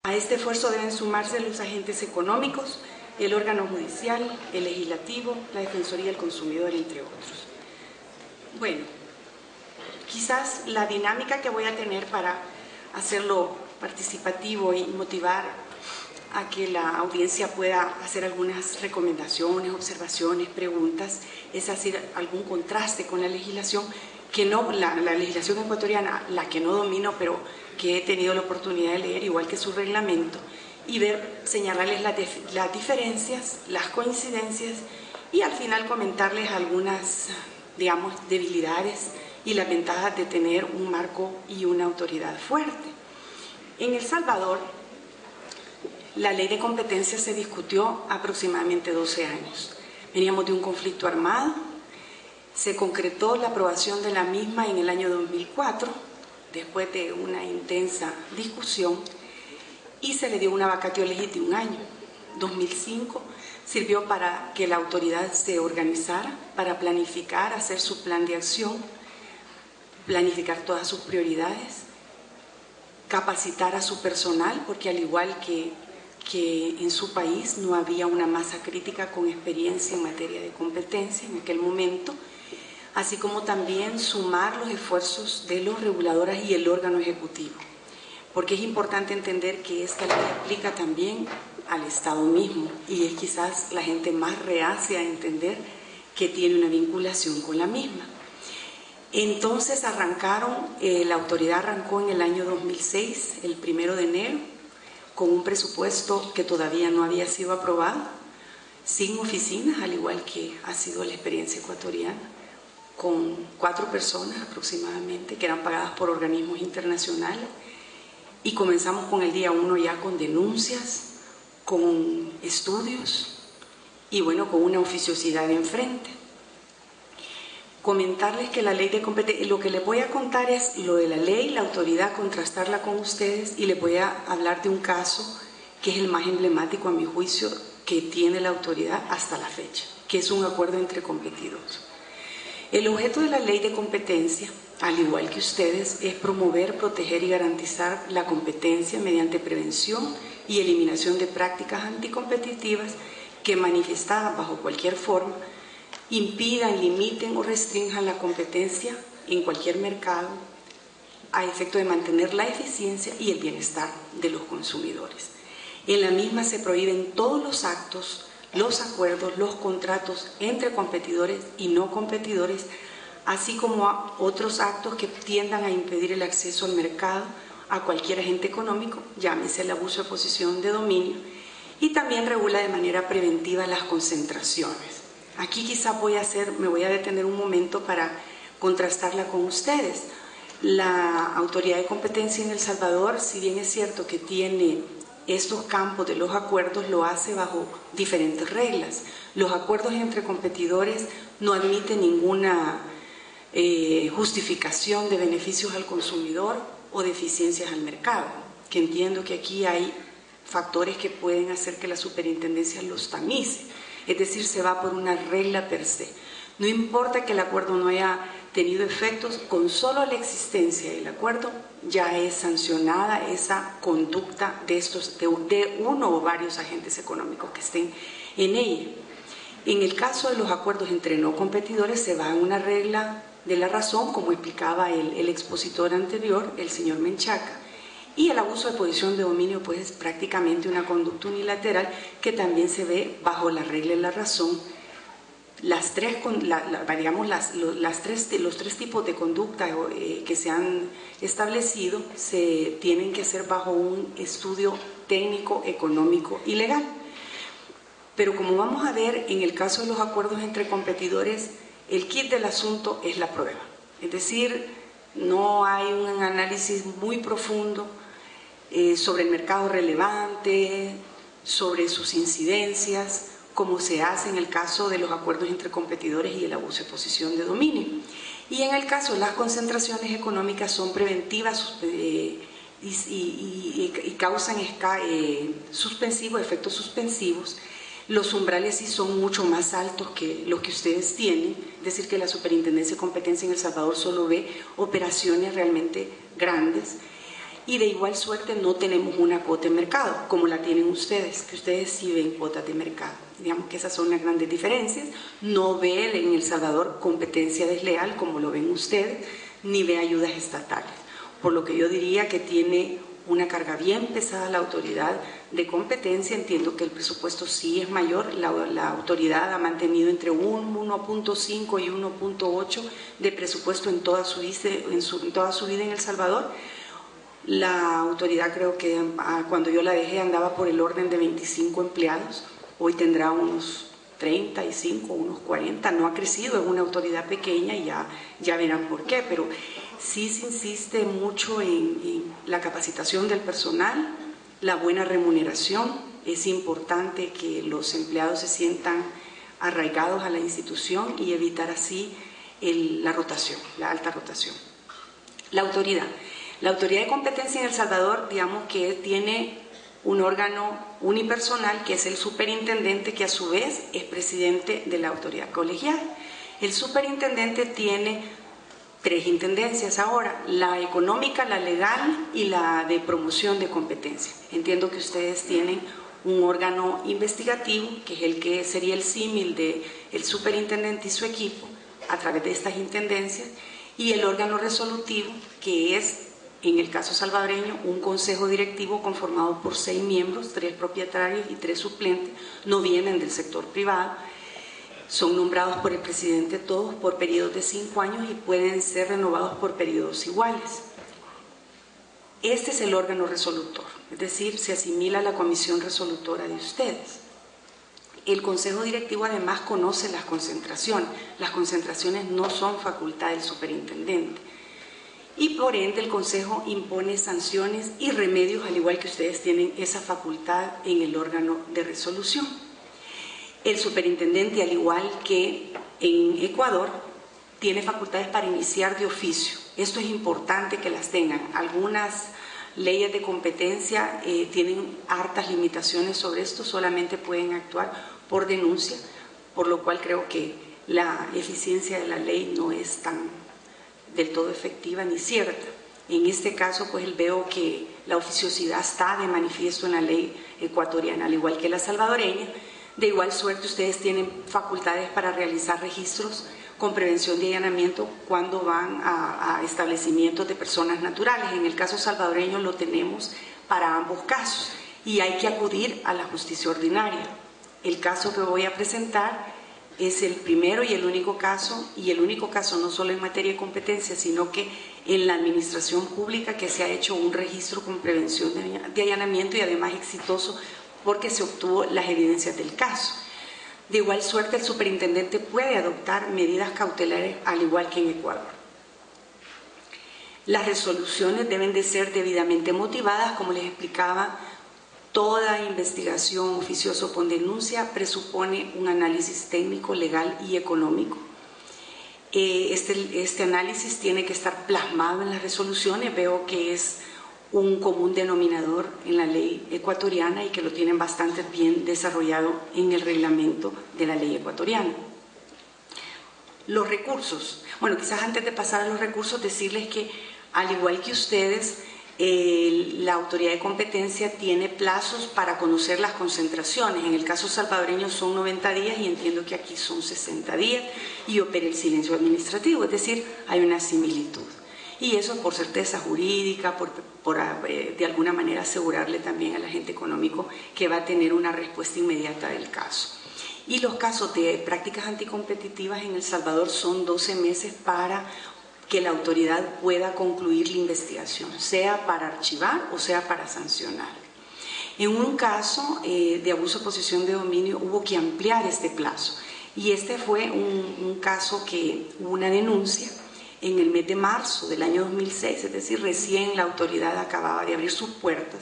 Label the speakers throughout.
Speaker 1: A este esfuerzo deben sumarse los agentes económicos, el órgano judicial, el legislativo, la Defensoría del Consumidor, entre otros. Bueno, quizás la dinámica que voy a tener para hacerlo participativo y motivar a que la audiencia pueda hacer algunas recomendaciones, observaciones, preguntas, es hacer algún contraste con la legislación, que no, la legislación ecuatoriana, la que no domino, pero que he tenido la oportunidad de leer, igual que su reglamento, y señalarles las diferencias, las coincidencias, y al final comentarles algunas, digamos, debilidades y las ventajas de tener un marco y una autoridad fuerte. En El Salvador, la ley de competencia se discutió aproximadamente 12 años. Veníamos de un conflicto armado, se concretó la aprobación de la misma en el año 2004, después de una intensa discusión, y se le dio una vacatio legis de un año. 2005 sirvió para que la autoridad se organizara, para planificar, hacer su plan de acción, planificar todas sus prioridades, capacitar a su personal, porque al igual que en su país no había una masa crítica con experiencia en materia de competencia en aquel momento, así como también sumar los esfuerzos de los reguladores y el órgano ejecutivo, porque es importante entender que esta ley aplica también al Estado mismo y es quizás la gente más reacia a entender que tiene una vinculación con la misma. Entonces la autoridad arrancó en el año 2006, el 1 de enero, con un presupuesto que todavía no había sido aprobado, sin oficinas, al igual que ha sido la experiencia ecuatoriana, con 4 personas aproximadamente, que eran pagadas por organismos internacionales, y comenzamos con el día 1 ya con denuncias, con estudios, y bueno, con una oficiosidad enfrente. Comentarles que la ley de competencia, lo que les voy a contar es lo de la ley, la autoridad, contrastarla con ustedes, y les voy a hablar de un caso que es el más emblemático a mi juicio que tiene la autoridad hasta la fecha, que es un acuerdo entre competidores. El objeto de la ley de competencia, al igual que ustedes, es promover, proteger y garantizar la competencia mediante prevención y eliminación de prácticas anticompetitivas que, manifestadas bajo cualquier forma, impidan, limiten o restrinjan la competencia en cualquier mercado a efecto de mantener la eficiencia y el bienestar de los consumidores. En la misma se prohíben todos los actos, los acuerdos, los contratos entre competidores y no competidores, así como a otros actos que tiendan a impedir el acceso al mercado a cualquier agente económico, llámese el abuso de posición de dominio, y también regula de manera preventiva las concentraciones. Aquí quizá me voy a detener un momento para contrastarla con ustedes. La autoridad de competencia en El Salvador, si bien es cierto que tiene estos campos de los acuerdos, lo hace bajo diferentes reglas. Los acuerdos entre competidores no admiten ninguna justificación de beneficios al consumidor o de eficiencias al mercado, que entiendo que aquí hay factores que pueden hacer que la superintendencia los tamice, es decir, se va por una regla per se. No importa que el acuerdo no haya tenido efectos, con solo la existencia del acuerdo ya es sancionada esa conducta de uno o varios agentes económicos que estén en ella. En el caso de los acuerdos entre no competidores se va en una regla de la razón, como explicaba el expositor anterior, el señor Menchaca, y el abuso de posición de dominio pues es prácticamente una conducta unilateral que también se ve bajo la regla de la razón. Los tres tipos de conducta que se han establecido se tienen que hacer bajo un estudio técnico, económico y legal. Pero como vamos a ver, en el caso de los acuerdos entre competidores, el kit del asunto es la prueba. Es decir, no hay un análisis muy profundo sobre el mercado relevante, sobre sus incidencias, como se hace en el caso de los acuerdos entre competidores y el abuso de posición de dominio. Y en el caso de las concentraciones económicas son preventivas y causan efectos suspensivos. Los umbrales sí son mucho más altos que los que ustedes tienen, es decir, que la Superintendencia de Competencia en El Salvador solo ve operaciones realmente grandes. Y de igual suerte no tenemos una cuota de mercado, como la tienen ustedes, que ustedes sí ven cuotas de mercado. Digamos que esas son las grandes diferencias. No ve en El Salvador competencia desleal, como lo ven ustedes, ni ve ayudas estatales. Por lo que yo diría que tiene una carga bien pesada la autoridad de competencia. Entiendo que el presupuesto sí es mayor. La autoridad ha mantenido entre un 1.5 y 1.8 de presupuesto en toda su vida en El Salvador. La autoridad, creo que cuando yo la dejé andaba por el orden de 25 empleados, hoy tendrá unos 35, unos 40, no ha crecido, es una autoridad pequeña y ya verán por qué, pero sí se insiste mucho en la capacitación del personal, la buena remuneración. Es importante que los empleados se sientan arraigados a la institución y evitar así la rotación, la alta rotación. La autoridad de competencia en El Salvador, digamos que tiene un órgano unipersonal que es el superintendente, que a su vez es presidente de la autoridad colegial. El superintendente tiene 3 intendencias ahora: la económica, la legal y la de promoción de competencia. Entiendo que ustedes tienen un órgano investigativo, que es el que sería el símil del superintendente y su equipo, a través de estas intendencias, y el órgano resolutivo, que es, en el caso salvadoreño, un consejo directivo conformado por 6 miembros, 3 propietarios y 3 suplentes. No vienen del sector privado, son nombrados por el presidente todos por periodos de 5 años y pueden ser renovados por periodos iguales. Este es el órgano resolutor, es decir, se asimila a la comisión resolutora de ustedes. El consejo directivo además conoce las concentraciones. Las concentraciones no son facultad del superintendente. Y por ende el Consejo impone sanciones y remedios, al igual que ustedes tienen esa facultad en el órgano de resolución. El superintendente, al igual que en Ecuador, tiene facultades para iniciar de oficio. Esto es importante que las tengan. Algunas leyes de competencia tienen hartas limitaciones sobre esto, solamente pueden actuar por denuncia, por lo cual creo que la eficiencia de la ley no es tan del todo efectiva ni cierta. En este caso, pues veo que la oficiosidad está de manifiesto en la ley ecuatoriana, al igual que la salvadoreña. De igual suerte, ustedes tienen facultades para realizar registros con prevención de allanamiento cuando van a establecimientos de personas naturales. En el caso salvadoreño lo tenemos para ambos casos y hay que acudir a la justicia ordinaria. El caso que voy a presentar es el primero y el único caso no solo en materia de competencia, sino que en la administración pública que se ha hecho un registro con prevención de allanamiento y además exitoso porque se obtuvo las evidencias del caso. De igual suerte, el superintendente puede adoptar medidas cautelares al igual que en Ecuador. Las resoluciones deben de ser debidamente motivadas, como les explicaba. Toda investigación oficiosa con denuncia presupone un análisis técnico, legal y económico. Este análisis tiene que estar plasmado en las resoluciones. Veo que es un común denominador en la ley ecuatoriana y que lo tienen bastante bien desarrollado en el reglamento de la ley ecuatoriana. Los recursos. Bueno, quizás antes de pasar a los recursos decirles que, al igual que ustedes, la autoridad de competencia tiene plazos para conocer las concentraciones. En el caso salvadoreño son 90 días y entiendo que aquí son 60 días y opera el silencio administrativo, es decir, hay una similitud. Y eso por certeza jurídica, de alguna manera asegurarle también al agente económico que va a tener una respuesta inmediata del caso. Y los casos de prácticas anticompetitivas en El Salvador son 12 meses para que la autoridad pueda concluir la investigación, sea para archivar o sea para sancionar. En un caso de abuso de posesión de dominio hubo que ampliar este plazo y este fue un caso que hubo una denuncia en el mes de marzo del año 2006, es decir, recién la autoridad acababa de abrir sus puertas.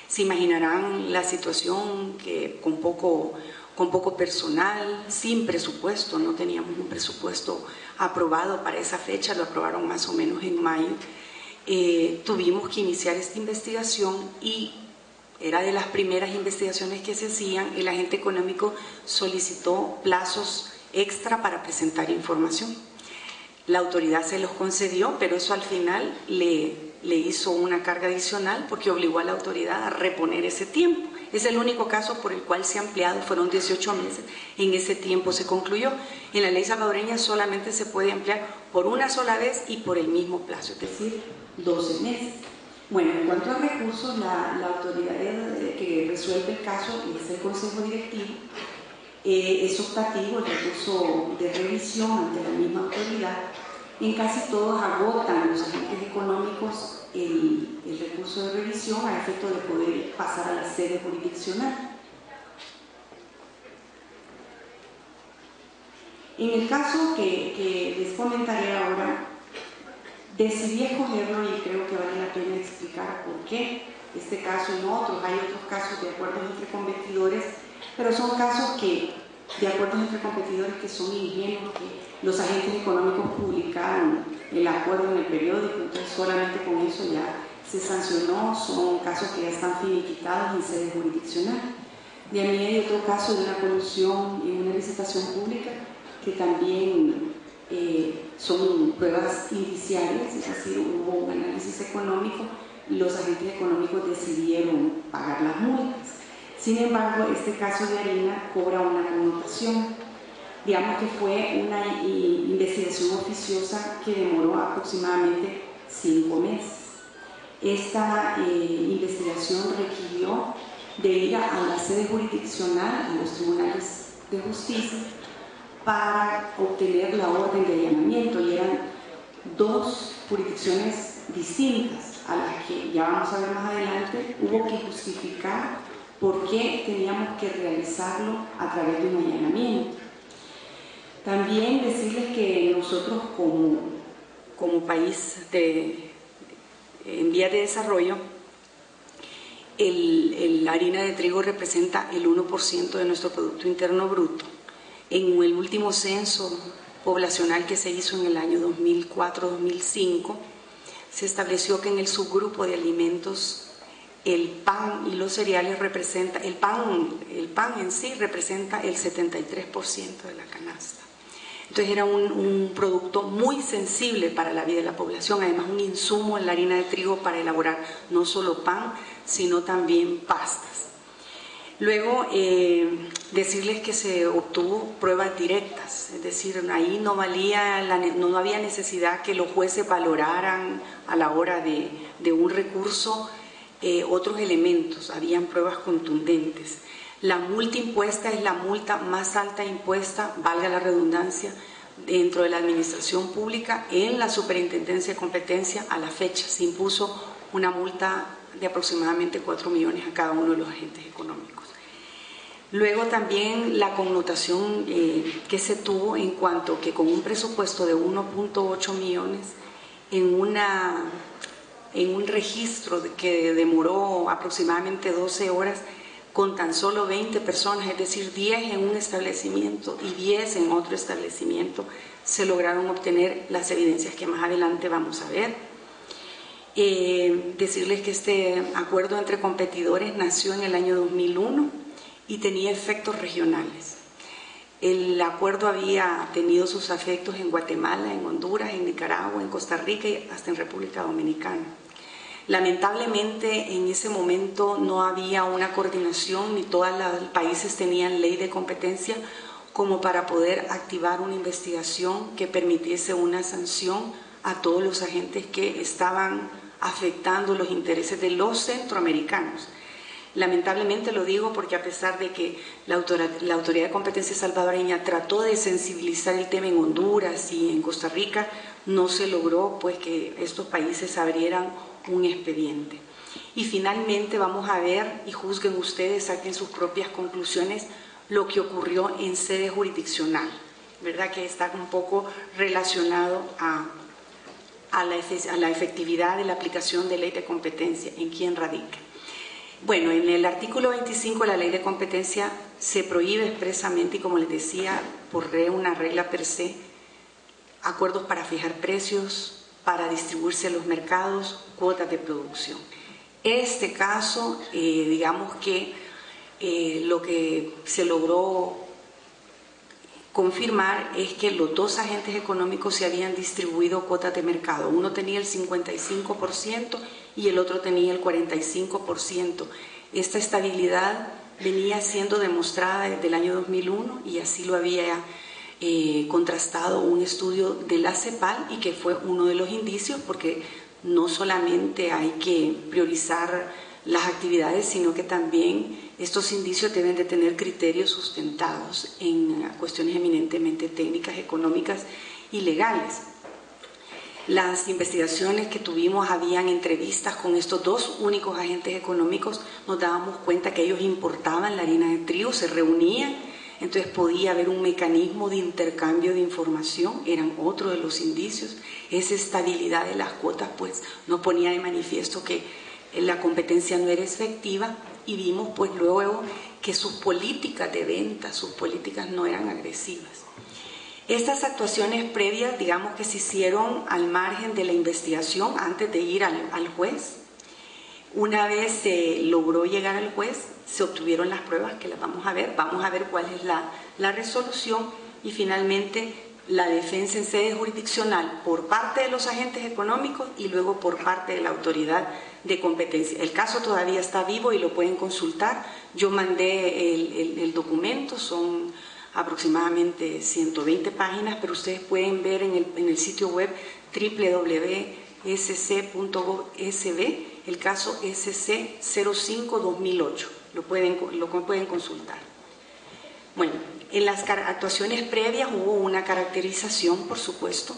Speaker 1: Se imaginarán la situación que con poco personal, sin presupuesto, no teníamos un presupuesto aprobado para esa fecha, lo aprobaron más o menos en mayo. Tuvimos que iniciar esta investigación y era de las primeras investigaciones que se hacían. El agente económico solicitó plazos extra para presentar información. La autoridad se los concedió, pero eso al final le le hizo una carga adicional porque obligó a la autoridad a reponer ese tiempo. Es el único caso por el cual se ha ampliado, fueron 18 meses, en ese tiempo se concluyó. En la ley salvadoreña solamente se puede ampliar por una sola vez y por el mismo plazo, es decir, 12 meses. Bueno, en cuanto a recursos, la autoridad que resuelve el caso es el Consejo Directivo. Es optativo el recurso de revisión ante la misma autoridad. En casi todos agotan los agentes económicos el recurso de revisión a efecto de poder pasar a la sede jurisdiccional. En el caso que les comentaré ahora, decidí escogerlo y creo que vale la pena explicar por qué este caso y no otros. Hay otros casos de acuerdos entre competidores, pero son casos de acuerdos entre competidores que son ingenuos, que los agentes económicos publicaron el acuerdo en el periódico, entonces solamente con eso ya se sancionó. Son casos que ya están finiquitados en sede jurisdiccional. De a mí hay otro caso de una colusión en una licitación pública que también son pruebas indiciarias, es decir, hubo un análisis económico y los agentes económicos decidieron pagar las multas. Sin embargo, este caso de harina cobra una connotación. Digamos que fue una investigación oficiosa que demoró aproximadamente 5 meses. Esta investigación requirió de ir a la sede jurisdiccional, a los tribunales de justicia, para obtener la orden de allanamiento, y eran 2 jurisdicciones distintas a las que ya vamos a ver más adelante. Hubo que justificar por qué teníamos que realizarlo a través de un allanamiento. También decirles que nosotros como país en vías de desarrollo, la harina de trigo representa el 1% de nuestro Producto Interno Bruto. En el último censo poblacional que se hizo en el año 2004-2005, se estableció que en el subgrupo de alimentos el pan y los cereales representa, el pan en sí representa el 73% de la canasta. Entonces era un producto muy sensible para la vida de la población, además un insumo en la harina de trigo para elaborar no solo pan, sino también pastas. Luego, decirles que se obtuvo pruebas directas, es decir, ahí no había necesidad que los jueces valoraran a la hora de un recurso otros elementos, habían pruebas contundentes. La multa impuesta es la multa más alta impuesta, valga la redundancia, dentro de la administración pública. En la Superintendencia de Competencia a la fecha se impuso una multa de aproximadamente 4 millones a cada uno de los agentes económicos. Luego también la connotación que se tuvo en cuanto que con un presupuesto de 1.8 millones en un registro que demoró aproximadamente 12 horas, con tan solo 20 personas, es decir, 10 en un establecimiento y 10 en otro establecimiento, se lograron obtener las evidencias que más adelante vamos a ver. Decirles que este acuerdo entre competidores nació en el año 2001 y tenía efectos regionales. El acuerdo había tenido sus efectos en Guatemala, en Honduras, en Nicaragua, en Costa Rica y hasta en República Dominicana. Lamentablemente en ese momento no había una coordinación, ni todos los países tenían ley de competencia como para poder activar una investigación que permitiese una sanción a todos los agentes que estaban afectando los intereses de los centroamericanos. Lamentablemente lo digo porque a pesar de que la Autoridad de Competencia Salvadoreña trató de sensibilizar el tema en Honduras y en Costa Rica, no se logró pues que estos países abrieran un expediente. Y finalmente vamos a ver, y juzguen ustedes, saquen sus propias conclusiones, lo que ocurrió en sede jurisdiccional, ¿verdad? Que está un poco relacionado a la efectividad de la aplicación de ley de competencia, en quién radica. Bueno, en el artículo 25 de la ley de competencia se prohíbe expresamente, y como les decía, por una regla per se, acuerdos para fijar precios, para distribuirse en los mercados, cuotas de producción. Este caso, digamos que lo que se logró confirmar es que los dos agentes económicos se habían distribuido cuotas de mercado. Uno tenía el 55% y el otro tenía el 45%. Esta estabilidad venía siendo demostrada desde el año 2001 y así lo había contrastado un estudio de la CEPAL, y que fue uno de los indicios, porque no solamente hay que priorizar las actividades, sino que también estos indicios deben de tener criterios sustentados en cuestiones eminentemente técnicas, económicas y legales. Las investigaciones que tuvimos, habían entrevistas con estos dos únicos agentes económicos, nos dábamos cuenta que ellos importaban la harina de trigo, se reunían, entonces podía haber un mecanismo de intercambio de información, eran otro de los indicios. Esa estabilidad de las cuotas pues nos ponía de manifiesto que la competencia no era efectiva, y vimos pues luego que sus políticas de venta, sus políticas no eran agresivas. Estas actuaciones previas, digamos que se hicieron al margen de la investigación antes de ir al juez. Una vez se logró llegar al juez, se obtuvieron las pruebas que las vamos a ver cuál es la resolución, y finalmente la defensa en sede jurisdiccional por parte de los agentes económicos y luego por parte de la autoridad de competencia. El caso todavía está vivo y lo pueden consultar. Yo mandé el documento, son aproximadamente 120 páginas, pero ustedes pueden ver en el sitio web www.sc.gov.sb el caso SC 05-2008, lo pueden consultar. Bueno, en las actuaciones previas hubo una caracterización, por supuesto.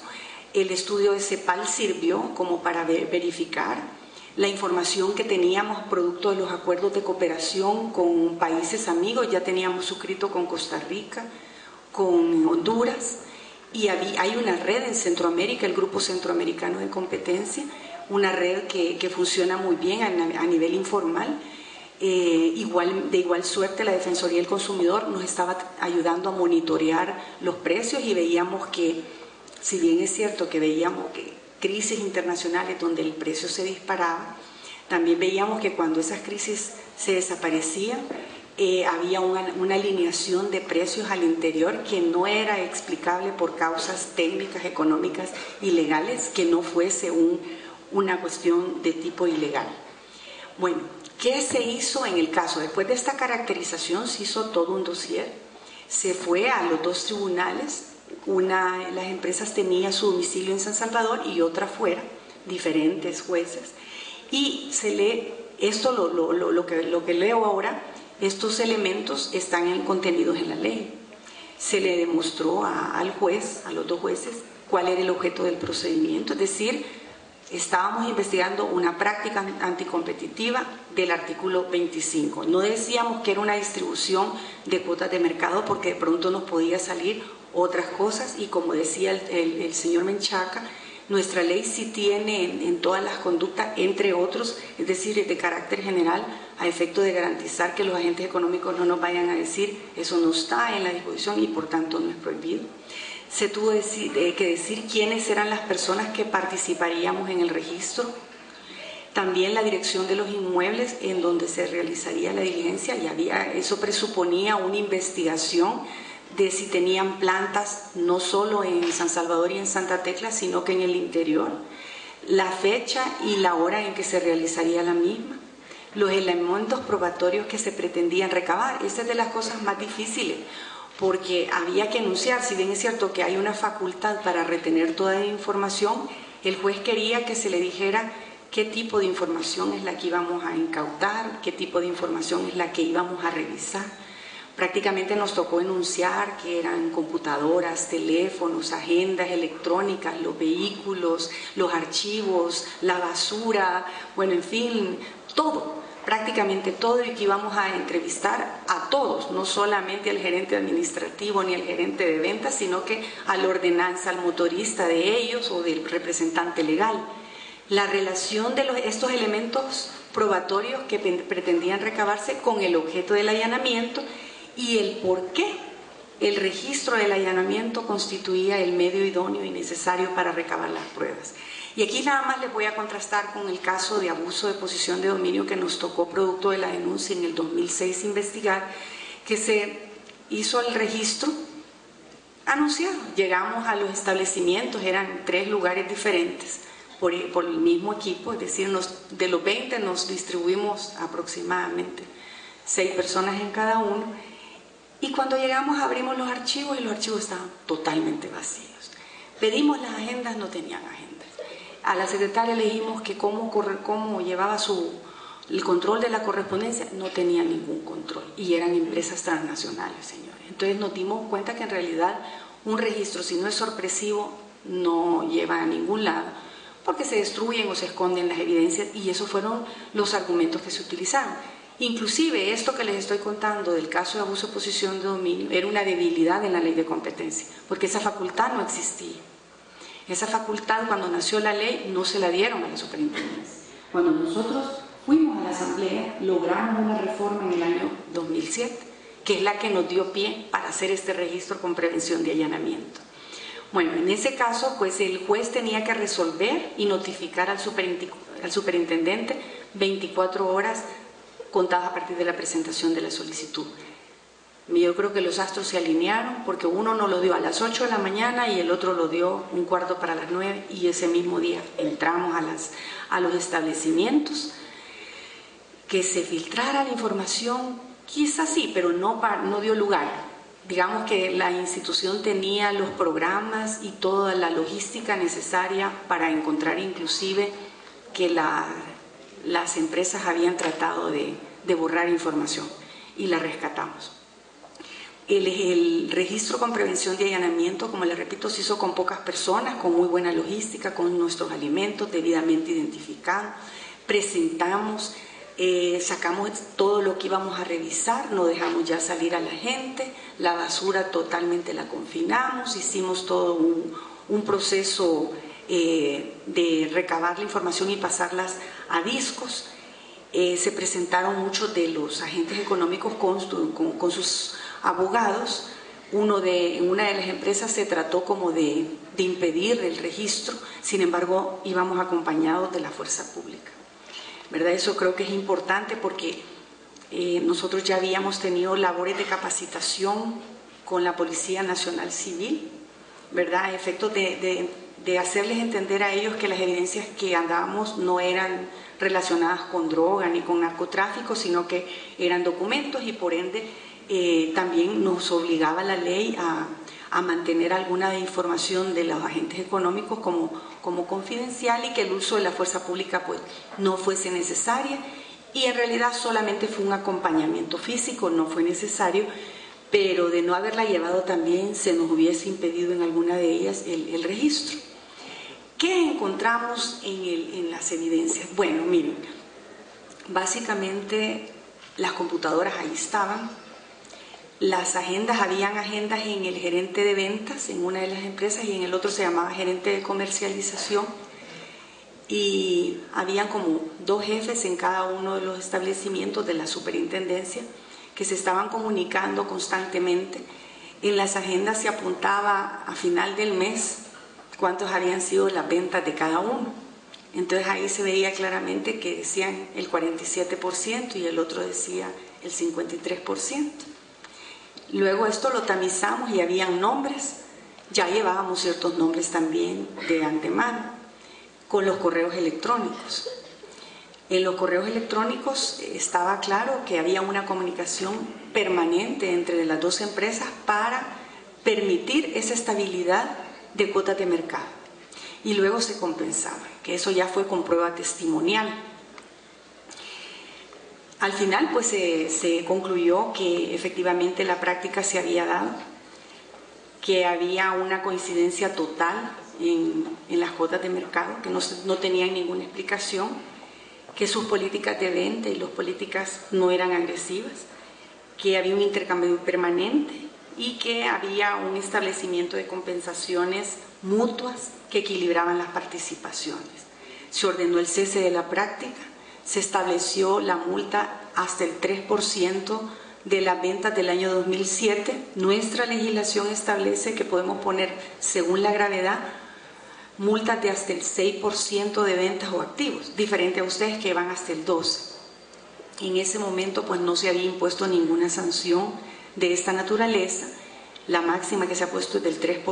Speaker 1: El estudio de CEPAL sirvió como para verificar la información que teníamos producto de los acuerdos de cooperación con países amigos. Ya teníamos suscrito con Costa Rica, con Honduras, y hay una red en Centroamérica, el Grupo Centroamericano de Competencia, una red que funciona muy bien a nivel informal. De igual suerte, la Defensoría del Consumidor nos estaba ayudando a monitorear los precios, y veíamos que, si bien es cierto que veíamos que crisis internacionales donde el precio se disparaba, también veíamos que cuando esas crisis se desaparecían, había una alineación de precios al interior que no era explicable por causas técnicas, económicas y legales, que no fuese una cuestión de tipo ilegal. Bueno, ¿qué se hizo en el caso? Después de esta caracterización se hizo todo un dossier, se fue a los dos tribunales. Las empresas tenían su domicilio en San Salvador y otra fuera, diferentes jueces, y se lee, esto lo que leo ahora, estos elementos están contenidos en la ley. Se le demostró al juez, a los dos jueces, cuál era el objeto del procedimiento, es decir, estábamos investigando una práctica anticompetitiva del artículo 25. No decíamos que era una distribución de cuotas de mercado, porque de pronto nos podía salir otras cosas, y como decía el señor Menchaca, nuestra ley sí tiene en todas las conductas, entre otros, es decir, de carácter general, a efecto de garantizar que los agentes económicos no nos vayan a decir eso no está en la disposición y por tanto no es prohibido. Se tuvo que decir quiénes eran las personas que participaríamos en el registro, también la dirección de los inmuebles en donde se realizaría la diligencia, y eso presuponía una investigación de si tenían plantas no solo en San Salvador y en Santa Tecla, sino que en el interior, la fecha y la hora en que se realizaría la misma, los elementos probatorios que se pretendían recabar. Esa es de las cosas más difíciles, porque había que enunciar, si bien es cierto que hay una facultad para retener toda la información, el juez quería que se le dijera qué tipo de información es la que íbamos a incautar, qué tipo de información es la que íbamos a revisar. Prácticamente nos tocó enunciar que eran computadoras, teléfonos, agendas electrónicas, los vehículos, los archivos, la basura, bueno, en fin, todo, prácticamente todo, y que íbamos a entrevistar a todos, no solamente al gerente administrativo ni al gerente de ventas, sino que a la ordenanza, al motorista de ellos o del representante legal. La relación de estos elementos probatorios que pretendían recabarse con el objeto del allanamiento y el por qué el registro del allanamiento constituía el medio idóneo y necesario para recabar las pruebas. Y aquí nada más les voy a contrastar con el caso de abuso de posición de dominio que nos tocó producto de la denuncia en el 2006 investigar, que se hizo el registro anunciado. Llegamos a los establecimientos, eran 3 lugares diferentes por el mismo equipo, es decir, de los 20 nos distribuimos aproximadamente 6 personas en cada uno, y cuando llegamos abrimos los archivos y los archivos estaban totalmente vacíos. Pedimos las agendas, no tenían agendas. A la secretaria le dijimos que cómo llevaba el control de la correspondencia, no tenía ningún control, y eran empresas transnacionales, señores. Entonces nos dimos cuenta que en realidad un registro, si no es sorpresivo, no lleva a ningún lado, porque se destruyen o se esconden las evidencias, y esos fueron los argumentos que se utilizaron. Inclusive esto que les estoy contando del caso de abuso de posición de dominio era una debilidad en la ley de competencia, porque esa facultad no existía. Esa facultad, cuando nació la ley, no se la dieron a la superintendencia. Cuando nosotros fuimos a la asamblea, logramos una reforma en el año 2007, que es la que nos dio pie para hacer este registro con prevención de allanamiento. Bueno, en ese caso, pues el juez tenía que resolver y notificar al superintendente 24 horas contadas a partir de la presentación de la solicitud. Yo creo que los astros se alinearon, porque uno nos lo dio a las 8 de la mañana y el otro lo dio 9:15, y ese mismo día entramos a los establecimientos. Que se filtrara la información, quizás sí, pero no dio lugar. Digamos que la institución tenía los programas y toda la logística necesaria para encontrar inclusive que las empresas habían tratado de borrar información, y la rescatamos. El registro con prevención de allanamiento, como les repito, se hizo con pocas personas, con muy buena logística, con nuestros alimentos debidamente identificados. Presentamos, sacamos todo lo que íbamos a revisar, no dejamos ya salir a la gente, la basura totalmente la confinamos, hicimos todo un proceso de recabar la información y pasarlas a discos. Se presentaron muchos de los agentes económicos con sus abogados. En una de las empresas se trató como de impedir el registro, sin embargo íbamos acompañados de la fuerza pública, ¿verdad? Eso creo que es importante, porque nosotros ya habíamos tenido labores de capacitación con la Policía Nacional Civil, ¿verdad? A efectos de hacerles entender a ellos que las evidencias que andábamos no eran relacionadas con droga ni con narcotráfico, sino que eran documentos, y por ende también nos obligaba la ley a mantener alguna información de los agentes económicos como confidencial, y que el uso de la fuerza pública pues no fuese necesaria, y en realidad solamente fue un acompañamiento físico, no fue necesario, pero de no haberla llevado también se nos hubiese impedido en alguna de ellas el registro. ¿Qué encontramos en las evidencias? Bueno, miren, básicamente las computadoras ahí estaban, las agendas, habían agendas en el gerente de ventas en una de las empresas, y en el otro se llamaba gerente de comercialización, y habían como 2 jefes en cada uno de los establecimientos de la superintendencia que se estaban comunicando constantemente. En las agendas se apuntaba a final del mes cuántos habían sido las ventas de cada uno. Entonces ahí se veía claramente que decían el 47% y el otro decía el 53%. Luego esto lo tamizamos y habían nombres, ya llevábamos ciertos nombres también de antemano, con los correos electrónicos. En los correos electrónicos estaba claro que había una comunicación permanente entre las 2 empresas para permitir esa estabilidad de cuotas de mercado, y luego se compensaba, que eso ya fue con prueba testimonial. Al final pues se concluyó que efectivamente la práctica se había dado, que había una coincidencia total en las cuotas de mercado, que no tenían ninguna explicación, que sus políticas de venta y las políticas no eran agresivas, que había un intercambio permanente y que había un establecimiento de compensaciones mutuas que equilibraban las participaciones. Se ordenó el cese de la práctica, se estableció la multa hasta el 3% de las ventas del año 2007. Nuestra legislación establece que podemos poner, según la gravedad, multas de hasta el 6% de ventas o activos, diferente a ustedes que van hasta el 12%. En ese momento pues no se había impuesto ninguna sanción de esta naturaleza. La máxima que se ha puesto es del 3%,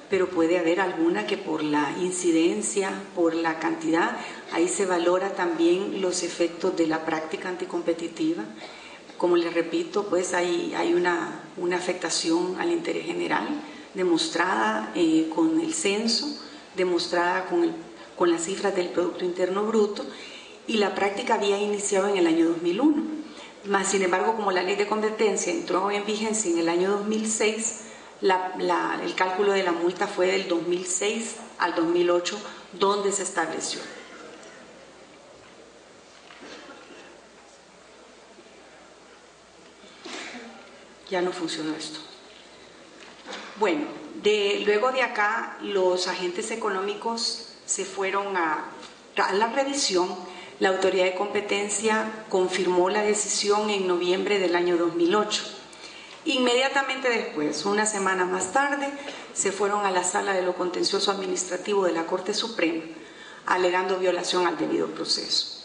Speaker 1: pero puede haber alguna que por la incidencia, por la cantidad, ahí se valora también los efectos de la práctica anticompetitiva. Como les repito, pues hay una afectación al interés general demostrada con el censo, demostrada con las cifras del Producto Interno Bruto, y la práctica había iniciado en el año 2001. Más sin embargo, como la ley de competencia entró en vigencia en el año 2006, el cálculo de la multa fue del 2006 al 2008, donde se estableció. Ya no funcionó esto. Bueno, luego de acá los agentes económicos se fueron a la revisión. La autoridad de competencia confirmó la decisión en noviembre del año 2008. Inmediatamente después, una semana más tarde, se fueron a la Sala de lo Contencioso Administrativo de la Corte Suprema, alegando violación al debido proceso.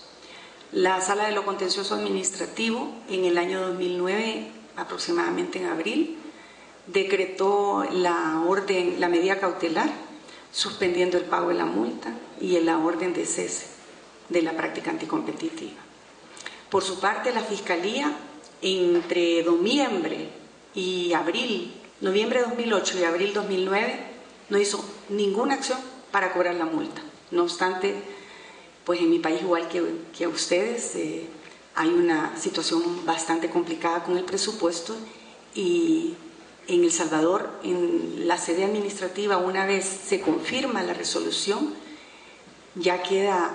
Speaker 1: La Sala de lo Contencioso Administrativo, en el año 2009, aproximadamente en abril, decretó la medida cautelar, suspendiendo el pago de la multa y la orden de cese de la práctica anticompetitiva. Por su parte, la Fiscalía, entre noviembre de 2008 y abril 2009, no hizo ninguna acción para cobrar la multa. No obstante, pues en mi país, igual que a ustedes, hay una situación bastante complicada con el presupuesto, y en El Salvador, en la sede administrativa, una vez se confirma la resolución, ya queda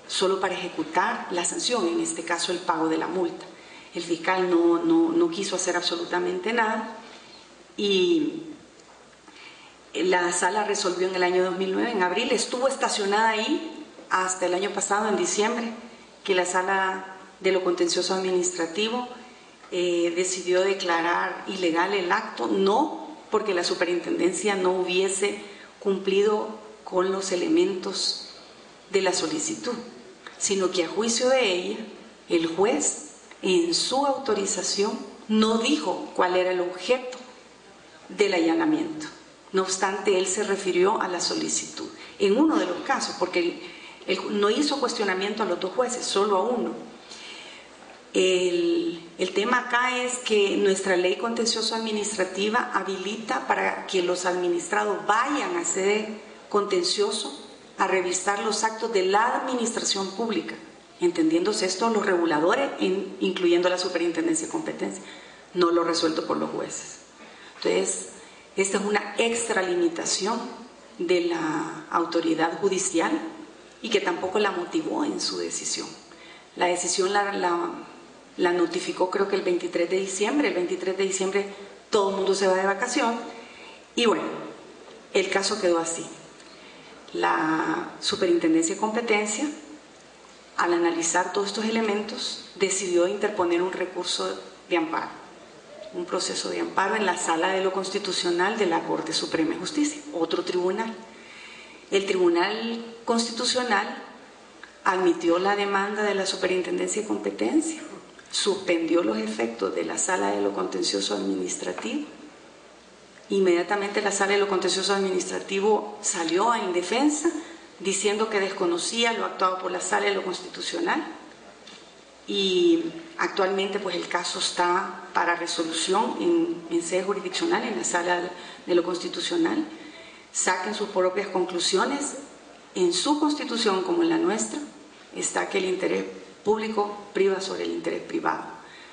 Speaker 1: solo para ejecutar la sanción, en este caso el pago de la multa. El fiscal no quiso hacer absolutamente nada, y la sala resolvió en el año 2009, en abril. Estuvo estacionada ahí hasta el año pasado, en diciembre, que la Sala de lo Contencioso Administrativo decidió declarar ilegal el acto, no porque la superintendencia no hubiese cumplido con los elementos de la solicitud, sino que a juicio de ella, el juez, en su autorización, no dijo cuál era el objeto del allanamiento. No obstante, él se refirió a la solicitud. En uno de los casos, porque él no hizo cuestionamiento a los dos jueces, solo a uno. El tema acá es que nuestra ley contencioso administrativa habilita para que los administrados vayan a sede contencioso a revisar los actos de la administración pública, entendiéndose esto los reguladores, incluyendo la superintendencia de competencia, no lo resuelto por los jueces. Entonces, esta es una extralimitación de la autoridad judicial, y que tampoco la motivó en su decisión. La decisión la notificó, creo que el 23 de diciembre. El 23 de diciembre todo el mundo se va de vacación, y bueno, el caso quedó así. La superintendencia de competencia, al analizar todos estos elementos, decidió interponer un recurso de amparo, un proceso de amparo en la Sala de lo Constitucional de la Corte Suprema de Justicia, otro tribunal. El Tribunal Constitucional admitió la demanda de la Superintendencia de Competencia, suspendió los efectos de la Sala de lo Contencioso Administrativo. Inmediatamente la Sala de lo Contencioso Administrativo salió en defensa, diciendo que desconocía lo actuado por la Sala de lo Constitucional, y actualmente pues el caso está para resolución en sede jurisdiccional, en la Sala de lo Constitucional. Saquen sus propias conclusiones. En su Constitución, como en la nuestra, está que el interés público priva sobre el interés privado.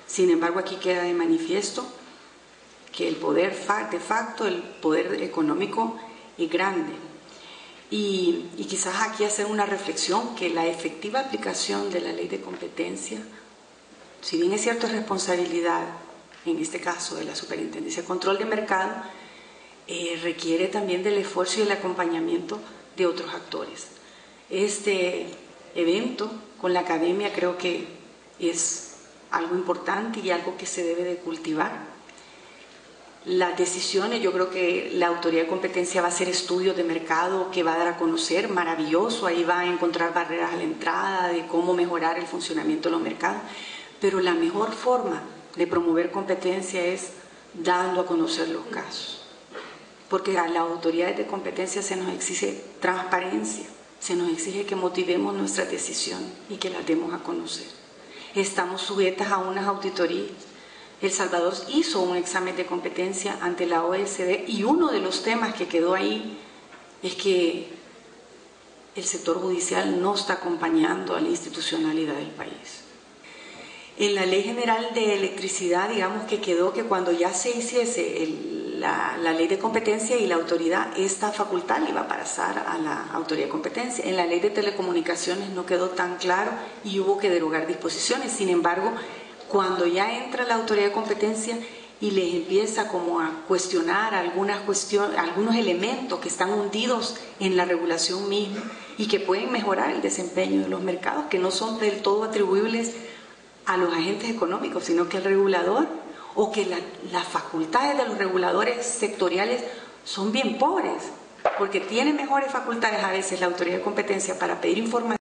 Speaker 1: Sin embargo, aquí queda de manifiesto que el poder de facto, el poder económico, es grande. Y quizás aquí hacer una reflexión, que la efectiva aplicación de la ley de competencia, si bien es cierto es responsabilidad, en este caso de la Superintendencia de Control de Mercado, requiere también del esfuerzo y el acompañamiento de otros actores. Este evento con la academia creo que es algo importante y algo que se debe de cultivar. Las decisiones, yo creo que la autoridad de competencia va a hacer estudios de mercado que va a dar a conocer, maravilloso, ahí va a encontrar barreras a la entrada, de cómo mejorar el funcionamiento de los mercados, pero la mejor forma de promover competencia es dando a conocer los casos. Porque a las autoridades de competencia se nos exige transparencia, se nos exige que motivemos nuestras decisiones y que las demos a conocer. Estamos sujetas a unas auditorías. El Salvador hizo un examen de competencia ante la OECD y uno de los temas que quedó ahí es que el sector judicial no está acompañando a la institucionalidad del país. En la Ley General de Electricidad, digamos que quedó que cuando ya se hiciese la ley de competencia y la autoridad, esta facultad iba a pasar a la autoridad de competencia. En la Ley de Telecomunicaciones no quedó tan claro y hubo que derogar disposiciones. Sin embargo, cuando ya entra la autoridad de competencia y les empieza como a cuestionar algunos elementos que están hundidos en la regulación misma y que pueden mejorar el desempeño de los mercados, que no son del todo atribuibles a los agentes económicos, sino que el regulador, o que las facultades de los reguladores sectoriales son bien pobres, porque tiene mejores facultades a veces la autoridad de competencia para pedir información